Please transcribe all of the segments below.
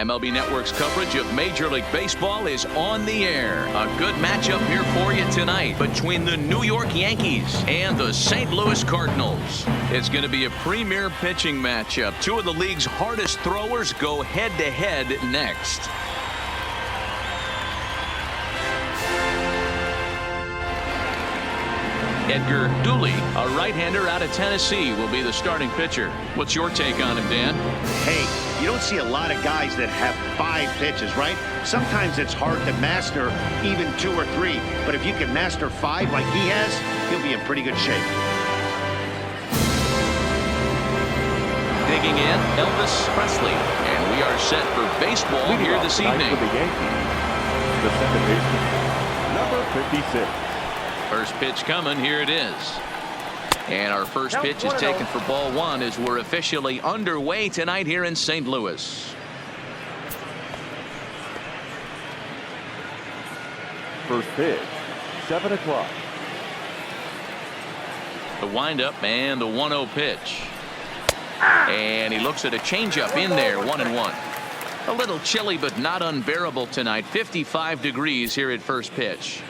MLB Network's coverage of Major League Baseball is on the air. A good matchup here for you tonight between the New York Yankees and the St. Louis Cardinals. It's going to be a premier pitching matchup. Two of the league's hardest throwers go head-to-head next. Edgar Dooley, a right-hander out of Tennessee, will be the starting pitcher. What's your take on him, Dan? Hey, you don't see a lot of guys that have 5 pitches, right? Sometimes it's hard to master even 2 or 3. But if you can master 5 like he has, he'll be in pretty good shape. Digging in, Elvis Presley. And we are set for baseball here this evening. For the Yankees, the second baseman, number 56. First pitch coming. Here it is. And our first pitch is taken for ball 1 as we're officially underway tonight here in St. Louis. First pitch, 7 o'clock. The windup and the 1-0 pitch. And he looks at a changeup in there, 1-1. A little chilly but not unbearable tonight. 55 degrees here at first pitch.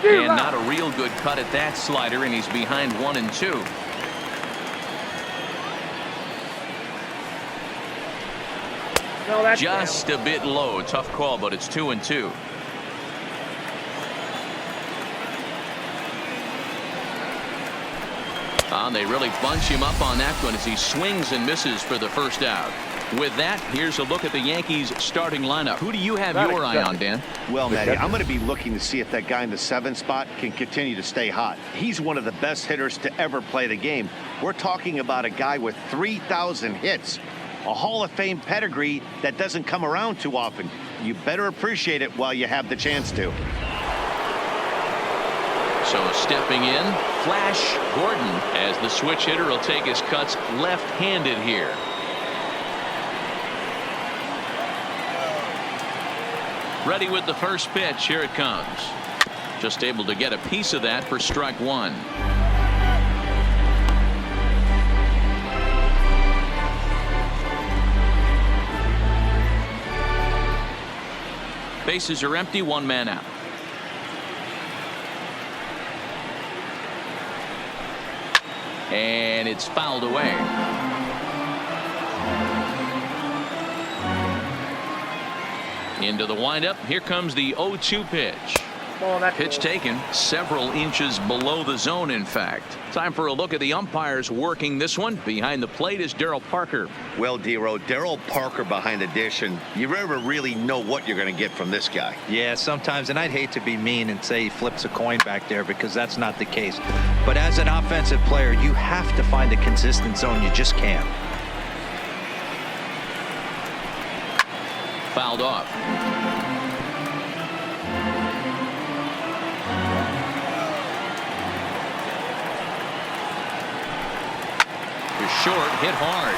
And not a real good cut at that slider, and he's behind 1-2. Just a bit low. Tough call, but it's 2-2. And they really bunch him up on that one as he swings and misses for the first out. With that, here's a look at the Yankees starting lineup. Who do you have your eye on, Dan? Well, Matty, I'm going to be looking to see if that guy in the 7th spot can continue to stay hot. He's one of the best hitters to ever play the game. We're talking about a guy with 3,000 hits, a Hall of Fame pedigree that doesn't come around too often. You better appreciate it while you have the chance to. So stepping in, Flash Gordon, as the switch hitter will take his cuts left-handed here. Ready with the first pitch. Here it comes. Just able to get a piece of that for strike 1. Bases are empty, 1 man out. And it's fouled away. Into the windup. Here comes the 0-2 pitch. Pitch taken several inches below the zone, in fact. Time for a look at the umpires working this one. Behind the plate is Darryl Parker. Well, D-Row, Darryl Parker behind the dish, and you never really know what you're going to get from this guy. Yeah, sometimes, and I'd hate to be mean and say he flips a coin back there because that's not the case. But as an offensive player, you have to find a consistent zone. You just can't. Fouled off. To short, hit hard.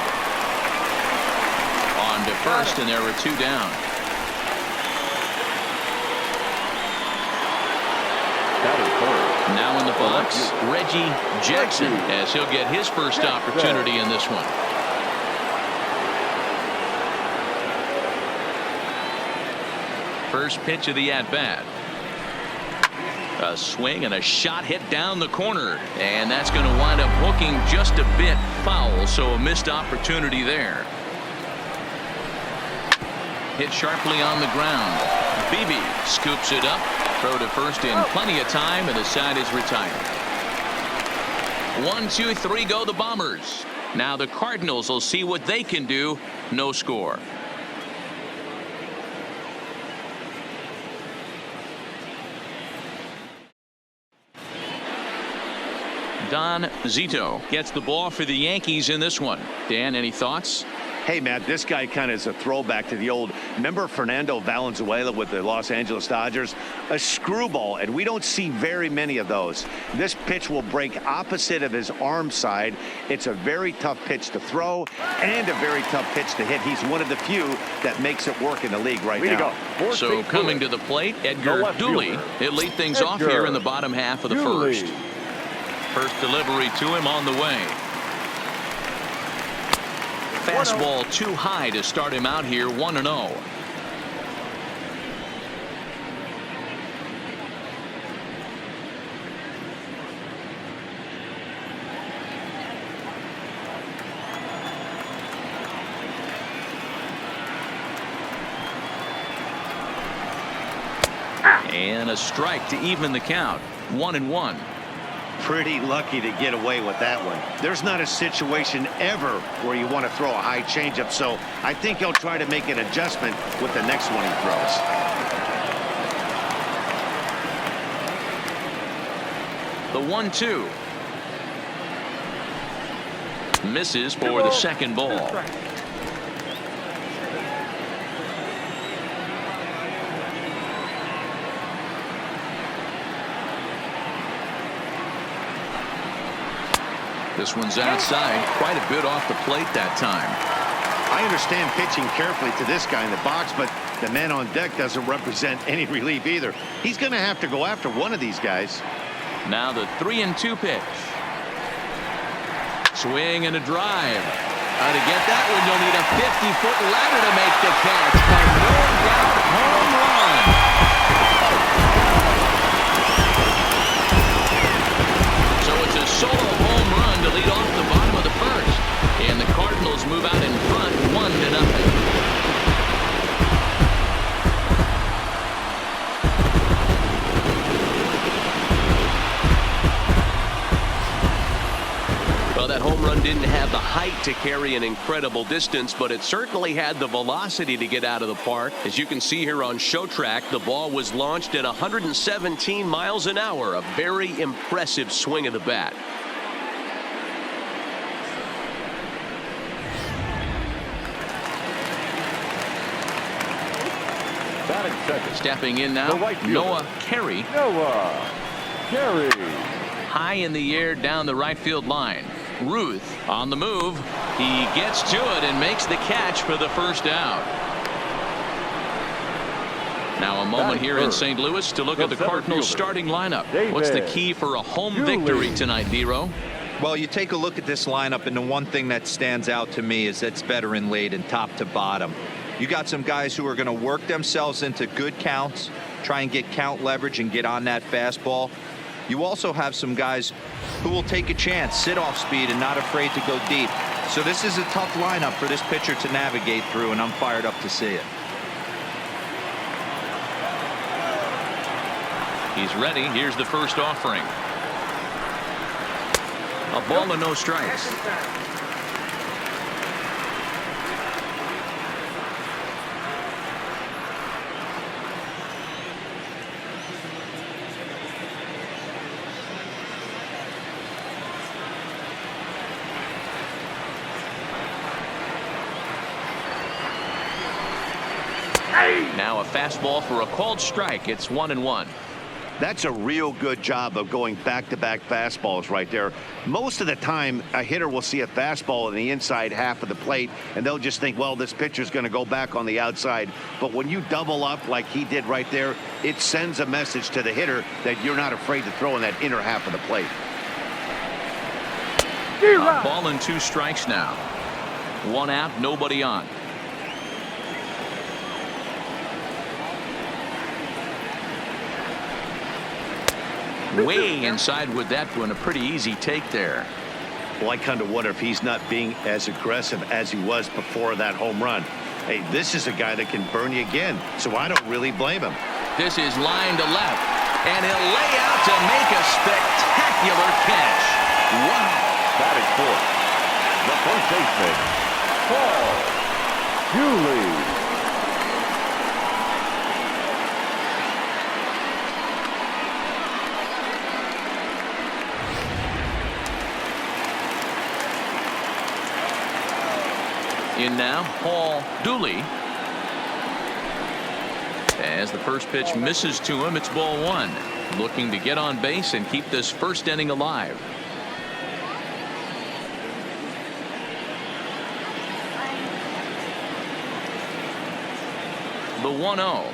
On to first, and there were 2 down. Now in the box, Reggie Jackson, as he'll get his first opportunity in this one. First pitch of the at-bat. A swing and a shot hit down the corner, and that's going to wind up hooking just a bit foul, so a missed opportunity there. Hit sharply on the ground. Beebe scoops it up. Throw to first in plenty of time, and the side is retired. 1, 2, 3 go the Bombers. Now the Cardinals will see what they can do. No score. Don Zito gets the ball for the Yankees in this one. Dan, any thoughts? Hey, Matt, this guy kind of is a throwback to the old, remember Fernando Valenzuela with the Los Angeles Dodgers? A screwball, and we don't see very many of those. This pitch will break opposite of his arm side. It's a very tough pitch to throw and a very tough pitch to hit. He's one of the few that makes it work in the league right now. So coming to the plate, Edgar Dooley. He'll lead things off here in the bottom half of the first. First delivery to him on the way. Fastball too high to start him out here, 1-0. And a strike to even the count. 1-1. Pretty lucky to get away with that one. There's not a situation ever where you want to throw a high changeup, so I think he'll try to make an adjustment with the next one he throws. The 1-2. Misses for the second ball. This one's outside, quite a bit off the plate that time. I understand pitching carefully to this guy in the box, but the man on deck doesn't represent any relief either. He's going to have to go after one of these guys. Now the 3-2 pitch. Swing and a drive. To get that one, you'll need a 50-foot ladder to make the catch. A no-doubt home run. So it's a solo home run to lead off the bottom of the first. And the Cardinals move out in front 1-0. Well, that home run didn't have the height to carry an incredible distance, but it certainly had the velocity to get out of the park. As you can see here on Show Track, the ball was launched at 117 miles an hour. A very impressive swing of the bat. Batting second. Stepping in now, The right fielder. Noah Carey. Noah Carey. High in the air down the right field line. Ruth on the move. He gets to it and makes the catch for the first out. Now a moment here in St. Louis to look at the Cardinals starting lineup. What's the key for a home victory tonight, Dero? Well, you take a look at this lineup, and the one thing that stands out to me is it's veteran laden top to bottom. You got some guys who are going to work themselves into good counts, try and get count leverage and get on that fastball. You also have some guys who will take a chance, sit off speed, and not afraid to go deep. So this is a tough lineup for this pitcher to navigate through, and I'm fired up to see it. He's ready. Here's the first offering. A ball and no strikes. Now a fastball for a called strike. It's 1-1. That's a real good job of going back-to-back fastballs right there. Most of the time, a hitter will see a fastball in the inside half of the plate, and they'll just think, well, this pitcher's going to go back on the outside. But when you double up like he did right there, it sends a message to the hitter that you're not afraid to throw in that inner half of the plate. A ball and 2 strikes now. 1 out, nobody on. Way inside with that one. A pretty easy take there. Well, I kind of wonder if he's not being as aggressive as he was before that home run. Hey, this is a guy that can burn you again, so I don't really blame him. This is line to left, and he'll lay out to make a spectacular catch. Wow. Batting fourth, the first baseman, Dooley. In now, Dooley. As the first pitch misses to him, it's ball 1. Looking to get on base and keep this first inning alive. The 1-0.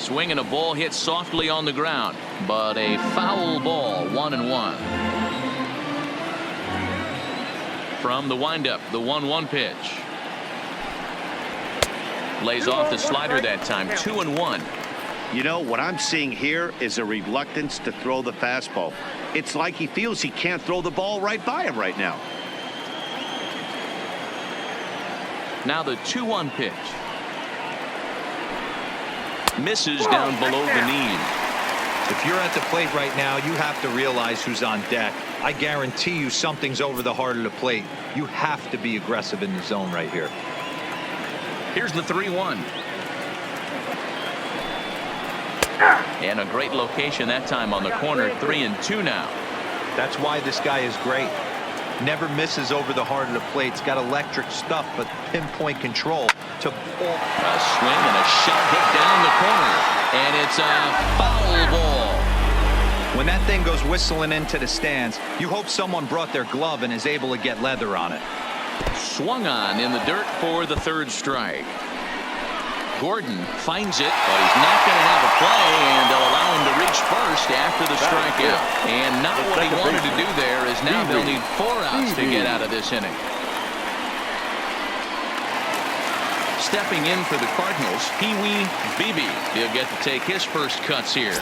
Swing and a ball hit softly on the ground, but a foul ball, 1-1. From the windup, the 1-1 pitch. Lays off the slider that time, 2-1. You know, what I'm seeing here is a reluctance to throw the fastball. It's like he feels he can't throw the ball right by him right now. Now the 2-1 pitch. Misses down below the knee. If you're at the plate right now, you have to realize who's on deck. I guarantee you something's over the heart of the plate. You have to be aggressive in the zone right here. Here's the 3-1. And a great location that time on the corner. 3-2 now. That's why this guy is great. Never misses over the heart of the plate. He's got electric stuff, but pinpoint control to ball. A swing and a shot hit down the corner. And it's a foul ball. When that thing goes whistling into the stands, you hope someone brought their glove and is able to get leather on it. Swung on in the dirt for the 3rd strike. Gordon finds it, but he's not going to have a play, and they'll allow him to reach first after the strikeout. And not what he wanted to do there, is now they'll need 4 outs to get out of this inning. Stepping in for the Cardinals, Pee Wee Beebe. He'll get to take his first cuts here.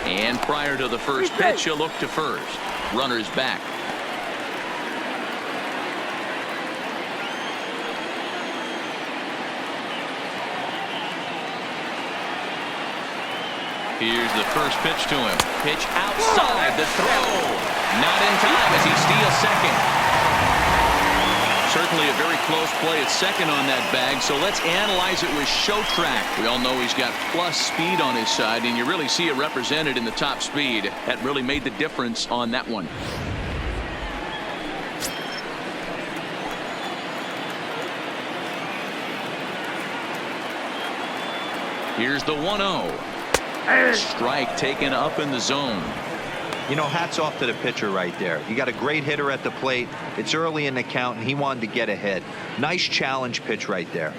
And prior to the first pitch, he'll look to first. Runners back. Here's the first pitch to him. Pitch outside the throw. Not in time as he steals second. Certainly a very close play at second on that bag, so let's analyze it with SHAREfactory. We all know he's got plus speed on his side, and you really see it represented in the top speed. That really made the difference on that one. Here's the 1-0. Strike taken up in the zone. You know, hats off to the pitcher right there. You got a great hitter at the plate. It's early in the count, and he wanted to get ahead. Nice challenge pitch right there.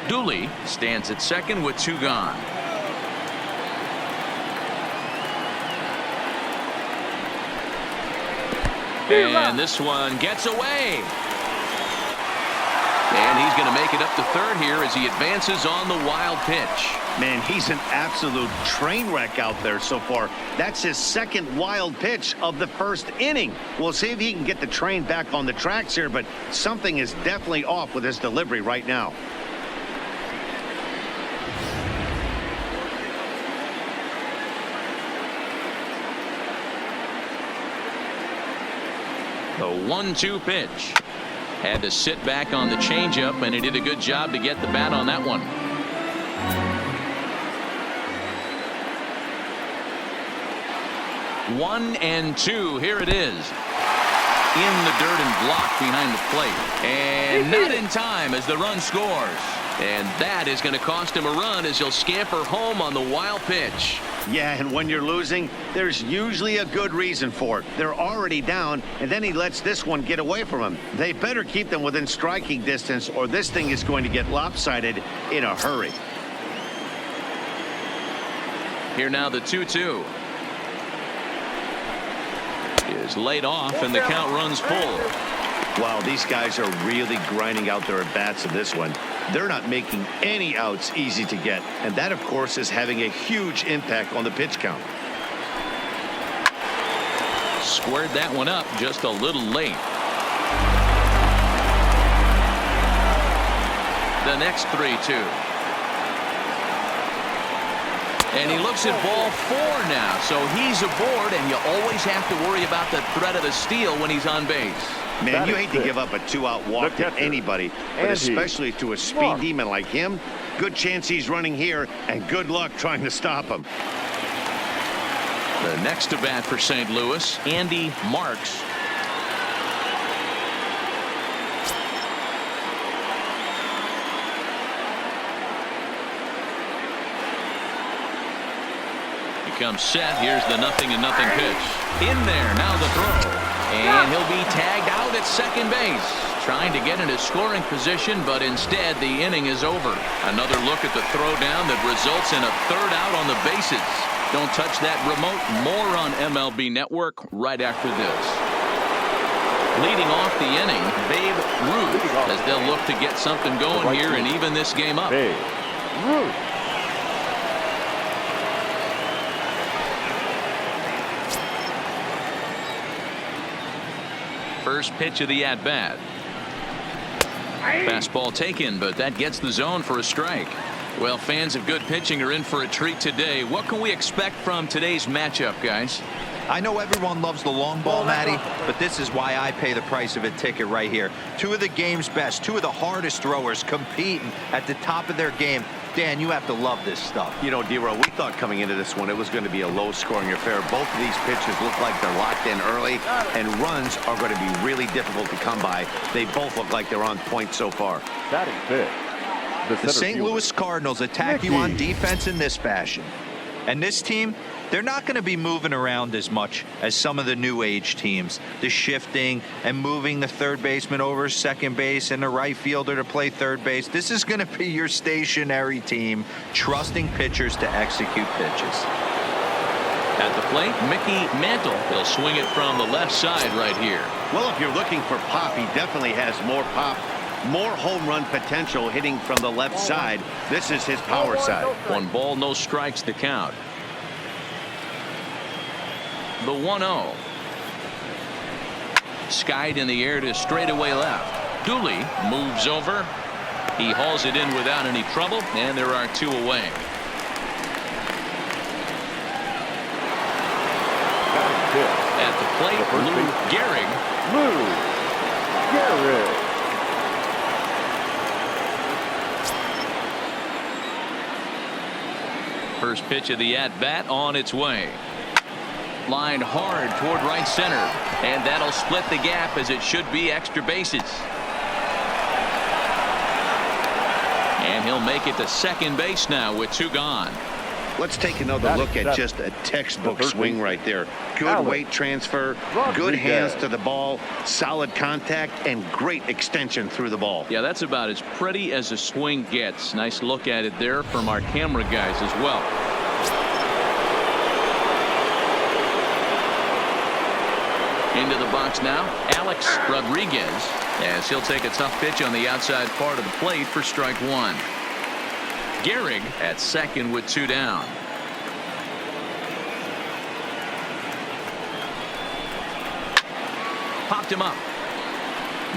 Dooley stands at second with 2 gone. And this one gets away. And he's going to make it up to third here as he advances on the wild pitch. Man, he's an absolute train wreck out there so far. That's his 2nd wild pitch of the 1st inning. We'll see if he can get the train back on the tracks here, but something is definitely off with his delivery right now. The 1-2 pitch. Had to sit back on the changeup, and he did a good job to get the bat on that one. One and two. Here it is. In the dirt and blocked behind the plate. And not in time as the run scores. And that is going to cost him a run as he'll scamper home on the wild pitch. Yeah, and when you're losing, there's usually a good reason for it. They're already down, and then he lets this one get away from him. They better keep them within striking distance, or this thing is going to get lopsided in a hurry. Here now the 2-2. Is laid off, and the count runs full. Wow, these guys are really grinding out their at-bats in this one. They're not making any outs easy to get, and that, of course, is having a huge impact on the pitch count. Squared that one up just a little late. The next 3-2. And he looks at ball 4 now, so he's aboard, and you always have to worry about the threat of the steal when he's on base. Man, you hate to give up a 2-out walk to anybody, but especially to a speed demon like him. Good chance he's running here, and good luck trying to stop him. The next to bat for St. Louis, Andy Marks. comes set. Here's the 0-0 pitch. In there, now the throw. And he'll be tagged out at second base. Trying to get into scoring position, but instead the inning is over. Another look at the throwdown that results in a third out on the bases. Don't touch that remote. More on MLB Network right after this. Leading off the inning, Babe Ruth, as they'll look to get something going here and even this game up. Babe Ruth. First pitch of the at-bat. Fastball taken, but that gets the zone for a strike. Well, fans of good pitching are in for a treat today. What can we expect from today's matchup, guys? I know everyone loves the long ball, Matty, but this is why I pay the price of a ticket right here. Two of the game's best, two of the hardest throwers competing at the top of their game. Dan, you have to love this stuff. You know, D-Row, we thought coming into this one it was going to be a low-scoring affair. Both of these pitches look like they're locked in early, and runs are going to be really difficult to come by. They both look like they're on point so far. Batting fifth. The St. Louis Cardinals attack you on defense in this fashion. And this team, they're not going to be moving around as much as some of the new age teams. The shifting and moving the third baseman over second base and the right fielder to play third base. This is going to be your stationary team, trusting pitchers to execute pitches. At the plate, Mickey Mantle. He'll swing it from the left side right here. Well, if you're looking for pop, he definitely has more pop, more home run potential hitting from the left side. This is his power side. 1 ball, no strikes to count. The 1-0. Skied in the air to straightaway left. Dooley moves over. He hauls it in without any trouble, and there are 2 away. At the plate, Lou Gehrig. Lou Gehrig. First pitch of the at-bat on its way. Lined hard toward right center, and that'll split the gap as it should be extra bases. And he'll make it to second base now with 2 gone. Let's take another look at just a textbook swing right there. Good weight transfer, good hands to the ball, solid contact, and great extension through the ball. Yeah, that's about as pretty as a swing gets. Nice look at it there from our camera guys as well. Into the box now, Alex Rodriguez, as he'll take a tough pitch on the outside part of the plate for strike 1. Gehrig at second with 2 down. Popped him up.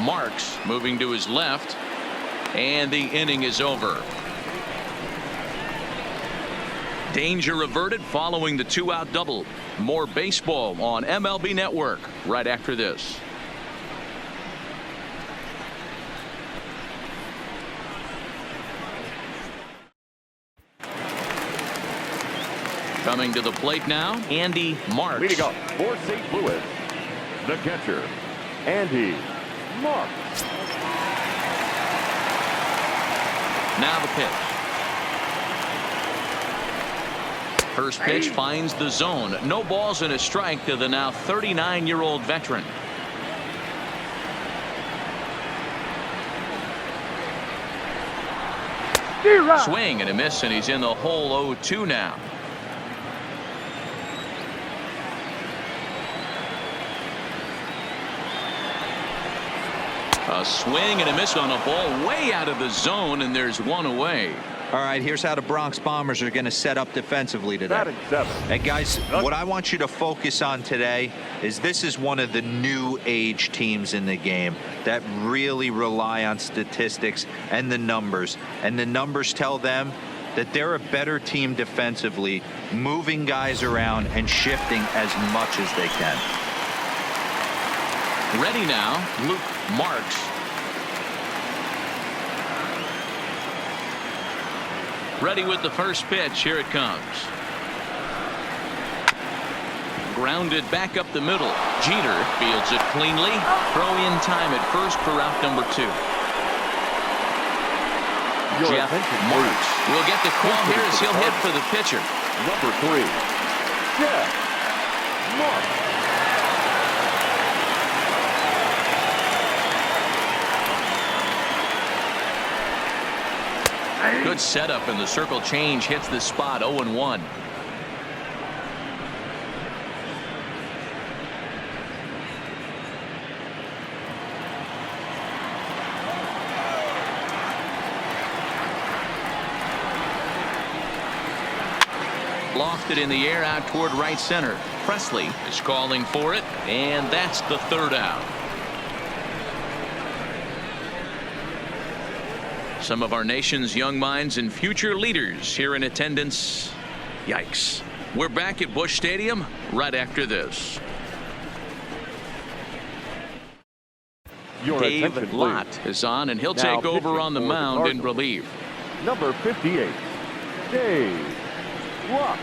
Marks moving to his left, and the inning is over. Danger averted following the 2-out double. More baseball on MLB Network right after this. Coming to the plate now, Andy Marks. Leading off for St. Louis, the catcher, Andy Marks. Now the pitch. First pitch finds the zone. No balls and a strike to the now 39-year-old veteran. Swing and a miss, and he's in the hole 0-2 now. A swing and a miss on a ball way out of the zone, and there's 1 away. All right, here's how the Bronx Bombers are going to set up defensively today. Batting 7. And guys, what I want you to focus on today is this is one of the new age teams in the game that really rely on statistics and the numbers. And the numbers tell them that they're a better team defensively, moving guys around and shifting as much as they can. Ready now, Luke Marks. Ready with the first pitch. Here it comes. Grounded back up the middle. Jeter fields it cleanly. Throw in time at first for out number 2. Jeff Marks will get the call here as he'll hit for the pitcher. Number 3. Jeff Mark. Good setup, and the circle change hits the spot. 0-1. Lofted in the air out toward right center. Presley is calling for it, and that's the third out. Some of our nation's young minds and future leaders here in attendance. Yikes. We're back at Busch Stadium right after this. Your Dave attention, Lott please. is on, and he'll Now take over pitching on the for the mound in Cardinals. relief. Number 58, Dave Lott.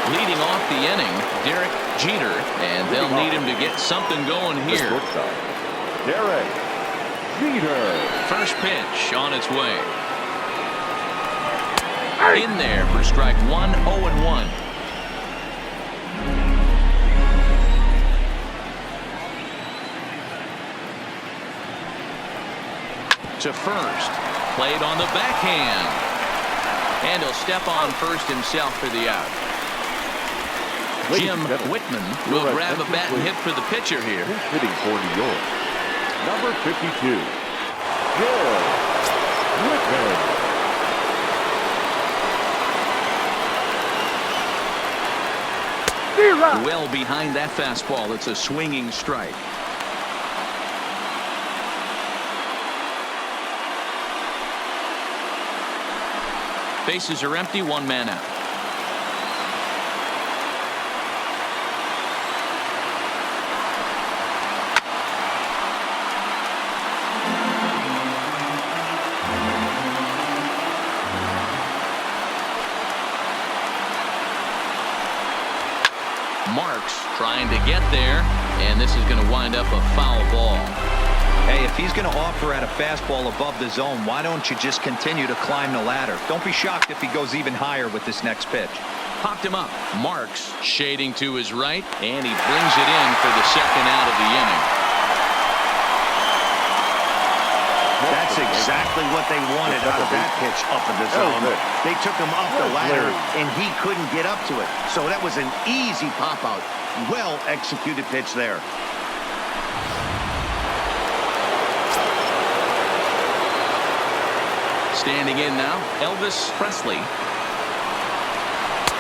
Leading off the inning, Derek Jeter, and they'll need him to get something going here. Derek Jeter. First pitch on its way. In there for strike one. 0-1. To first, played on the backhand, and he'll step on first himself for the out. Jim Whitman will grab a bat and hit for the pitcher here. Who's hitting for New York? Number 52, Jim Whitman. Well behind that fastball. It's a swinging strike. Bases are empty, one man out. Marks trying to get there, and this is going to wind up a foul ball. Hey, if he's going to offer at a fastball above the zone, why don't you just continue to climb the ladder? Don't be shocked if he goes even higher with this next pitch. Popped him up. Marks shading to his right, and he brings it in for the second out of the inning. That's exactly what they wanted out of that pitch up in the zone. They took him off the ladder, and he couldn't get up to it. So that was an easy pop-out. Well-executed pitch there. Standing in now, Elvis Presley.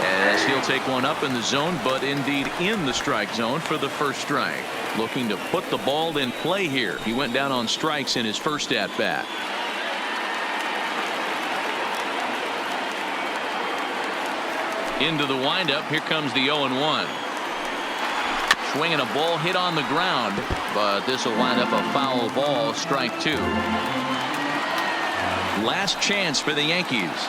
As he'll take one up in the zone, but indeed in the strike zone for the first strike. Looking to put the ball in play here. He went down on strikes in his first at-bat. Into the windup. Here comes the 0-1. Swinging a ball hit on the ground, but this will wind up a foul ball. Strike two. Last chance for the Yankees.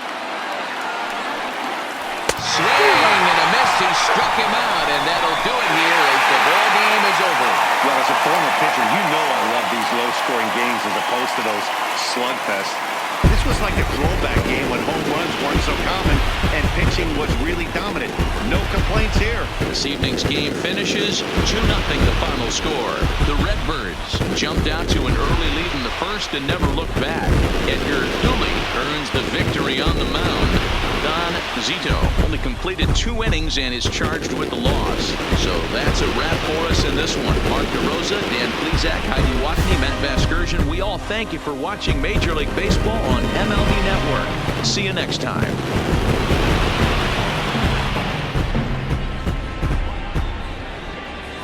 Swing and a miss. He struck him out, and that'll do it here as the ball game is over. Well, as a former pitcher, you know I love these low-scoring games as opposed to those slugfests. This was like a throwback game when home runs weren't so common and pitching was really dominant. No complaints here. This evening's game finishes 2-0 the final score. The Redbirds jumped out to an early lead in the first and never looked back. Edgar Dooley earns the victory on the mound. Don Zito only completed 2 innings and is charged with the loss. So that's a wrap for us in this one. Mark DeRosa, Dan Plezak, Heidi Watney, Matt Vasgersian. We all thank you for watching Major League Baseball on MLB Network. See you next time.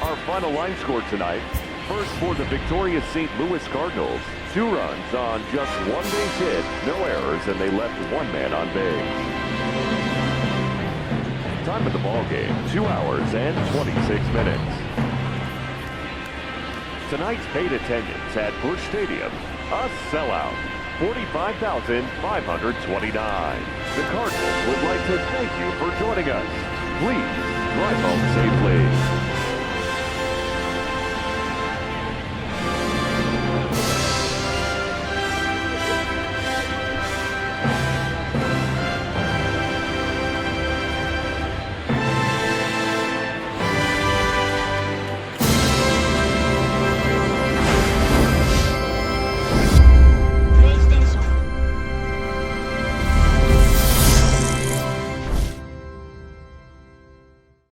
Our final line score tonight. First for the victorious St. Louis Cardinals. 2 runs on just 1 base hit, no errors, and they left 1 man on base. Time of the ball game, 2 hours and 26 minutes. Tonight's paid attendance at Busch Stadium, a sellout, 45,529. The Cardinals would like to thank you for joining us. Please drive home safely.